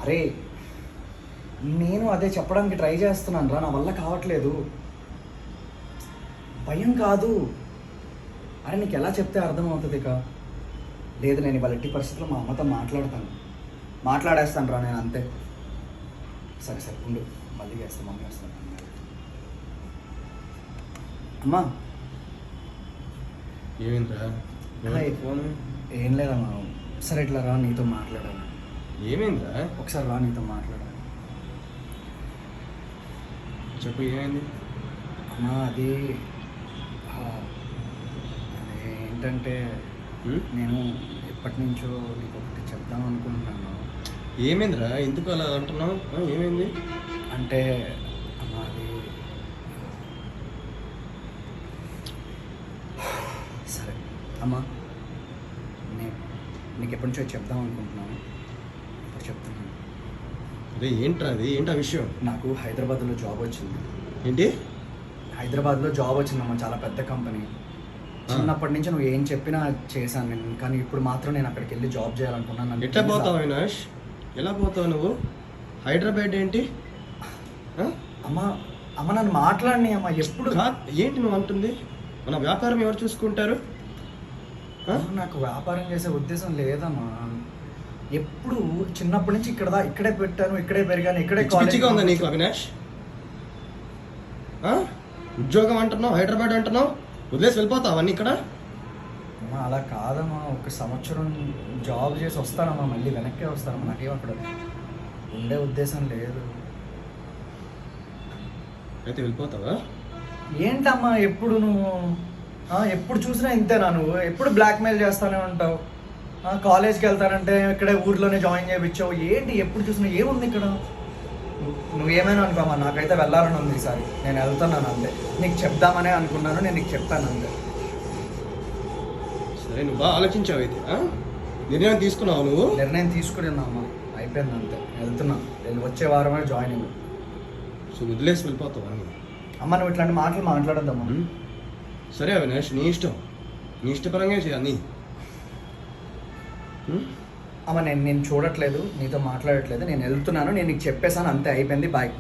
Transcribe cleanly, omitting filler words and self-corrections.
అరే నేను అదే చెప్పడానికి ట్రై చేస్తున్నాను రా, నా వల్ల కావట్లేదు. భయం కాదు. అరే నీకు ఎలా చెప్తే అర్థమవుతుంది ఇక. లేదు నేను ఇవాళ ఎట్టి పరిస్థితుల్లో మా అమ్మతో మాట్లాడేస్తాను రా నేను, అంతే. సరే సరే ఉండు, మళ్ళీ చేస్తాను, మమ్మీ వస్తాను. అమ్మా ఏమైందిరా? ఏం లేదమ్మా, సరే ఇట్లా రా నీతో మాట్లాడాలి. ఏమైందిరా? ఒకసారి రా నీతో మాట్లాడాలి. చెప్పు ఏమైంది? అమ్మా అది ఏంటంటే నేను ఎప్పటి నుంచో నీకు ఒకటి చెప్దాం అనుకుంటున్నాను. ఏమైందిరా? ఎందుకు అలా అంటున్నావు? ఏమైంది అంటే అమ్మా అది సరే అమ్మా, నీకు ఎప్పటి నుంచో చెప్దాం అనుకుంటున్నాను, ఇప్పుడు చెప్తున్నాను. అదే ఏంట్రా? అది ఏంటి ఆ విషయం? నాకు హైదరాబాద్లో జాబ్ వచ్చింది. ఏంటి? హైదరాబాద్లో జాబ్ వచ్చిందమ్మా, చాలా పెద్ద కంపెనీ. చిన్నప్పటి నుంచి నువ్వు ఏం చెప్పినా చేశాను నేను, కానీ ఇప్పుడు మాత్రం నేను అక్కడికి వెళ్ళి జాబ్ చేయాలనుకున్నాను. ఎట్లా పోతావు అవినాష్? ఎలా పోతావు నువ్వు? హైదరాబాద్ ఏంటి? అమ్మా అమ్మ నన్ను మాట్లాడిని అమ్మా. ఎప్పుడు ఏంటి నువ్వు అంటుంది? మన వ్యాపారం ఎవరు చూసుకుంటారు? నాకు వ్యాపారం చేసే ఉద్దేశం లేదమ్మా. ఎప్పుడు చిన్నప్పటి నుంచి ఇక్కడే పెట్టాను, ఇక్కడే పెరిగాను, ఇక్కడే కాలేజీగా ఉందా నీకు అవినాష్? ఉద్యోగం అంటున్నావు, హైదరాబాద్ అంటున్నావు, వదిలేసి వెళ్ళిపోతావు అన్నీ ఇక్కడ? అమ్మా అలా కాదమ్మా, ఒక సంవత్సరం జాబ్ చేసి వస్తానమ్మా, మళ్ళీ వెనక్కే వస్తానమ్మా. నాకేం అక్కడ ఉండే ఉద్దేశం లేదు. అయితే వెళ్ళిపోతావా? ఏంటమ్మా ఎప్పుడు నువ్వు ఎప్పుడు చూసినా ఇంతేనా? నువ్వు ఎప్పుడు బ్లాక్మెయిల్ చేస్తానే ఉంటావు. కాలేజ్కి వెళ్తానంటే ఇక్కడే ఊర్లోనే జాయిన్ చేయించావు. ఏంటి ఎప్పుడు చూసినా ఏముంది ఇక్కడ? నువ్వేమైనా అనుకోమా, నాకైతే వెళ్ళాలని ఉంది ఈసారి. నేను వెళ్తున్నాను అంతే. నీకు చెప్దామనే అనుకున్నాను, నేను నీకు చెప్తాను అంతే. సరే నువ్వు బాగా ఆలోచించావు అయితే. నిర్ణయం తీసుకున్నావు నువ్వు? నిర్ణయం తీసుకున్నా అమ్మా, అయిపోయింది అంతే. వెళ్తున్నాను, నేను వచ్చే వారమే జాయిన్ అయ్యి. సో వదిలేసి వెళ్ళిపోతావు అమ్మ? నువ్వు ఇట్లాంటి మాటలు మాట్లాడద్దమ్మా. సరే అవినాష్, నీ ఇష్టం, నీ ఇష్టపరంగా చేయాలి. అమ్మ నేను చూడట్లేదు, నీతో మాట్లాడట్లేదు, నేను వెళ్తున్నాను, నేను నీకు చెప్పేసాను అంతే, అయిపోయింది, బాయ్.